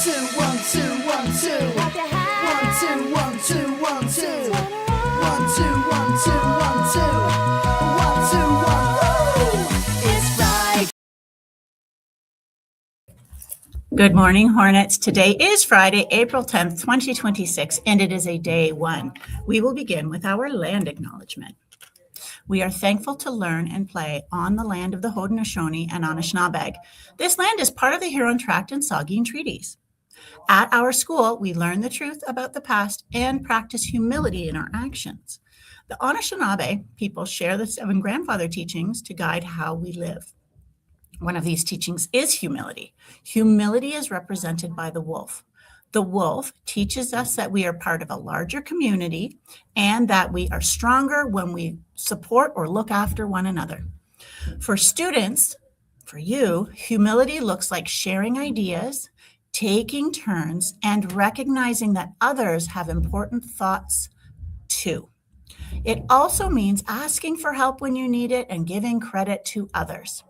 two, 1, 2, 1, 2. Clap your hands. 1, 2, 1, 2, 1, 2. 1, 2, 1, 2, 1, 2. 1, 2, 1. Woo! It's Friday. Good morning, Hornets. Today is Friday, April 10th, 2026, and it is a day one. We will begin with our land acknowledgement. We are thankful to learn and play on the land of the Haudenosaunee and Anishinaabeg. This land is part of the Huron Tract and Saugeen Treaties. At our school, we learn the truth about the past and practice humility in our actions. The Anishinaabe people share the 7 grandfather teachings to guide how we live. One of these teachings is humility. Humility is represented by the wolf. The wolf teaches us that we are part of a larger community and that we are stronger when we support or look after one another. For students, for you, humility looks like sharing ideas, taking turns, and recognizing that others have important thoughts too. It also means asking for help when you need it and giving credit to others.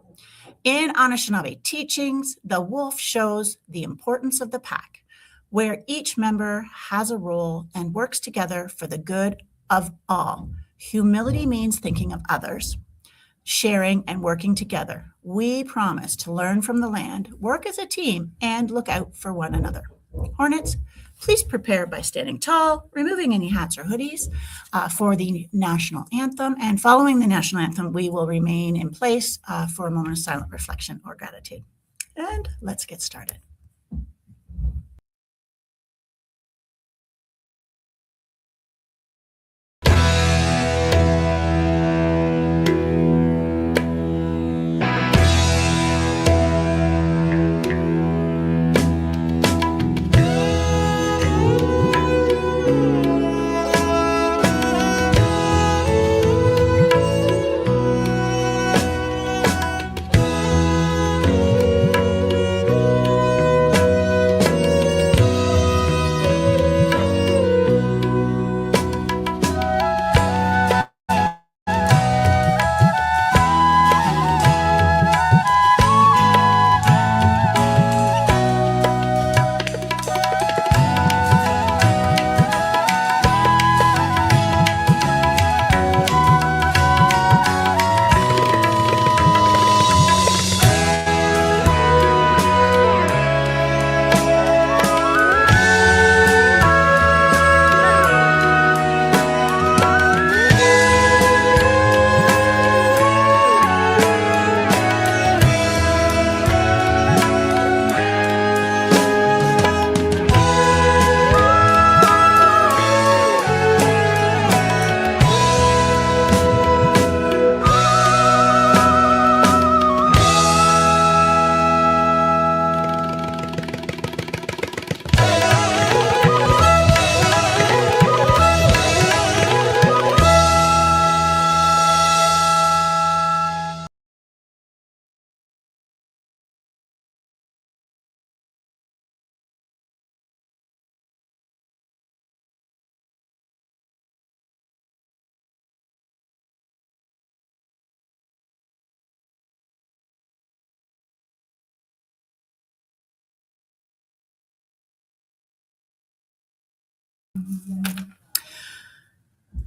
In Anishinaabe teachings, the wolf shows the importance of the pack, where each member has a role and works together for the good of all. Humility means thinking of others, sharing and working together. We promise to learn from the land, work as a team, and look out for one another. Hornets, please prepare by standing tall, removing any hats or hoodies for the national anthem. And following the national anthem, we will remain in place for a moment of silent reflection or gratitude. And let's get started.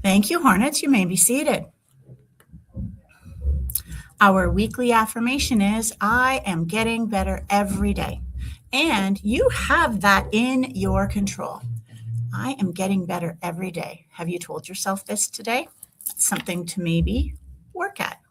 Thank you, Hornets. You may be seated. Our weekly affirmation is, I am getting better every day. And you have that in your control. I am getting better every day. Have you told yourself this today? That's something to maybe work at.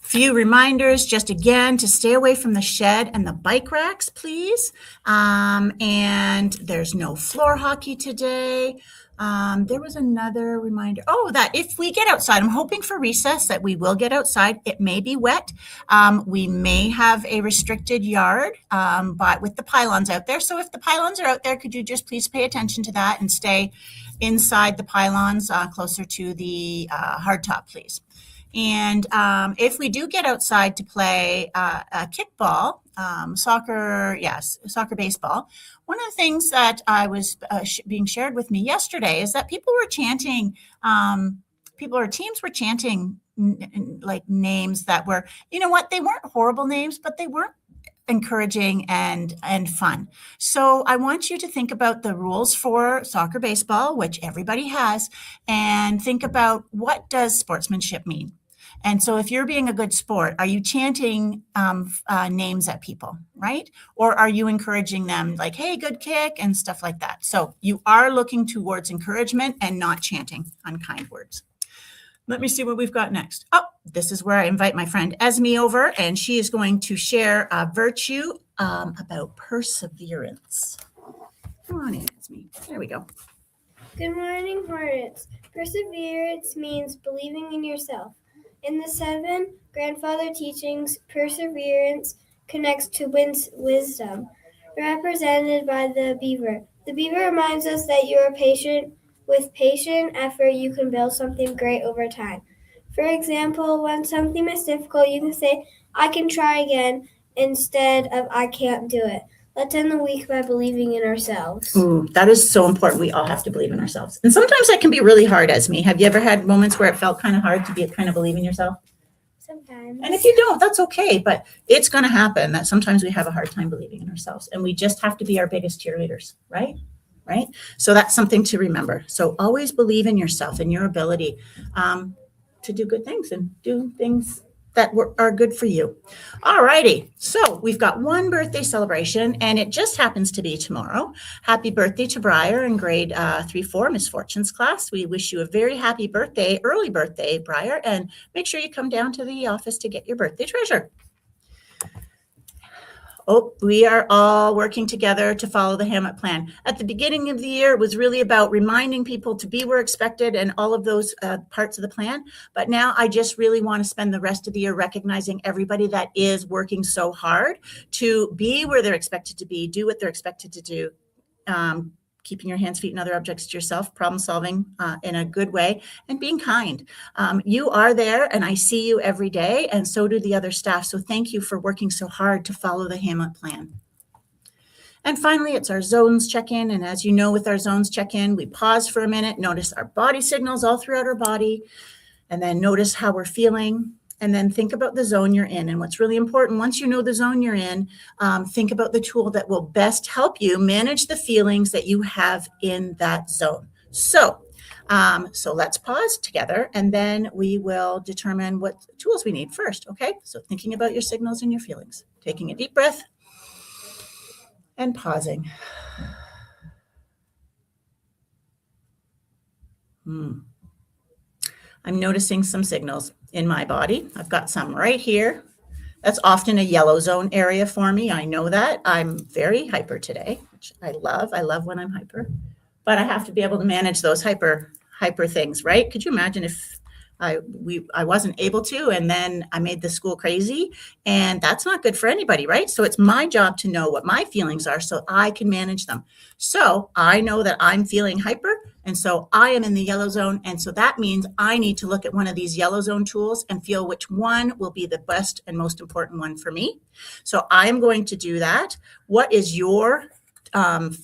Few reminders, just again, to stay away from the shed and the bike racks, please. And there's no floor hockey today. There was another reminder. Oh, that if we get outside, I'm hoping for recess that we will get outside. It may be wet. We may have a restricted yard, but with the pylons out there. So if the pylons are out there, could you just please pay attention to that and stay inside the pylons, closer to the hardtop, please. And if we do get outside to play kickball, soccer, baseball, one of the things that I was being shared with me yesterday is that people were chanting, teams were chanting like names that were, you know what, they weren't horrible names, but they weren't encouraging and fun. So I want you to think about the rules for soccer, baseball, which everybody has, and think about what does sportsmanship mean. And so if you're being a good sport, are you chanting names at people, right? Or are you encouraging them like, hey, good kick and stuff like that? So you are looking towards encouragement and not chanting unkind words. Let me see what we've got next. Oh, this is where I invite my friend Esme over, and she is going to share a virtue about perseverance. Come on in, Esme. There we go. Good morning, Hornets. Perseverance means believing in yourself. In the 7 grandfather teachings, perseverance connects to wisdom, represented by the beaver. The beaver reminds us that you are patient. With patient effort, you can build something great over time. For example, when something is difficult, you can say, I can try again, instead of I can't do it. Let's end the week by believing in ourselves. Ooh, that is so important. We all have to believe in ourselves. And sometimes that can be really hard, Esme. Have you ever had moments where it felt kind of hard to be kind of believe in yourself? Sometimes. And if you don't, that's okay. But it's going to happen that sometimes we have a hard time believing in ourselves. And we just have to be our biggest cheerleaders, right? Right? So that's something to remember. So always believe in yourself and your ability to do good things and do things that are good for you. All righty. So we've got one birthday celebration, and it just happens to be tomorrow. Happy birthday to Briar in grade 3-4, Miss Fortune's class. We wish you a very happy birthday, early birthday, Briar, and make sure you come down to the office to get your birthday treasure. Oh, we are all working together to follow the Hamlet plan. At the beginning of the year, it was really about reminding people to be where expected and all of those parts of the plan. But now I just really want to spend the rest of the year recognizing everybody that is working so hard to be where they're expected to be, do what they're expected to do, keeping your hands, feet, and other objects to yourself, problem solving in a good way, and being kind. You are there, and I see you every day, and so do the other staff. So thank you for working so hard to follow the Hamlet plan. And finally, it's our zones check-in. And as you know, with our zones check-in, we pause for a minute, notice our body signals all throughout our body, and then notice how we're feeling. And then think about the zone you're in. And what's really important, once you know the zone you're in, think about the tool that will best help you manage the feelings that you have in that zone. So let's pause together, and then we will determine what tools we need first, okay? So thinking about your signals and your feelings. Taking a deep breath and pausing. I'm noticing some signals in my body. I've got some right here. That's often a yellow zone area for me. I know that. I'm very hyper today, which I love. I love when I'm hyper, but I have to be able to manage those hyper things, right? Could you imagine if I wasn't able to, and then I made the school crazy, and that's not good for anybody, right? So it's my job to know what my feelings are so I can manage them. So I know that I'm feeling hyper, and so I am in the yellow zone. And so that means I need to look at one of these yellow zone tools and feel which one will be the best and most important one for me. So I am going to do that. What is your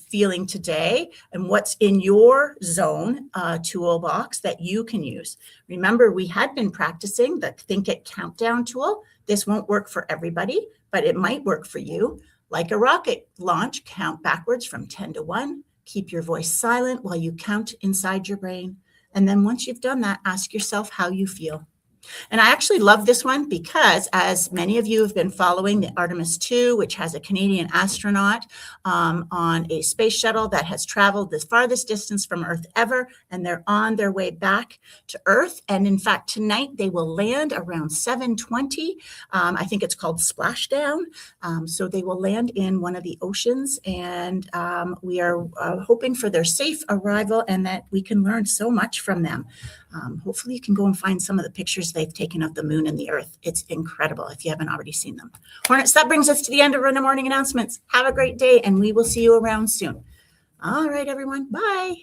feeling today, and what's in your zone toolbox that you can use? Remember, we had been practicing the Think It Countdown tool. This won't work for everybody, but it might work for you. Like a rocket launch, count backwards from 10 to 1. Keep your voice silent while you count inside your brain. And then once you've done that, ask yourself how you feel. And I actually love this one because, as many of you have been following the Artemis 2, which has a Canadian astronaut on a space shuttle that has traveled the farthest distance from Earth ever, and they're on their way back to Earth. And in fact, tonight they will land around 7:20. I think it's called Splashdown. So they will land in one of the oceans, and we are hoping for their safe arrival and that we can learn so much from them. Hopefully you can go and find some of the pictures they've taken of the moon and the earth. It's incredible if you haven't already seen them. Hornets, that brings us to the end of our morning announcements. Have a great day, and we will see you around soon. All right, everyone. Bye.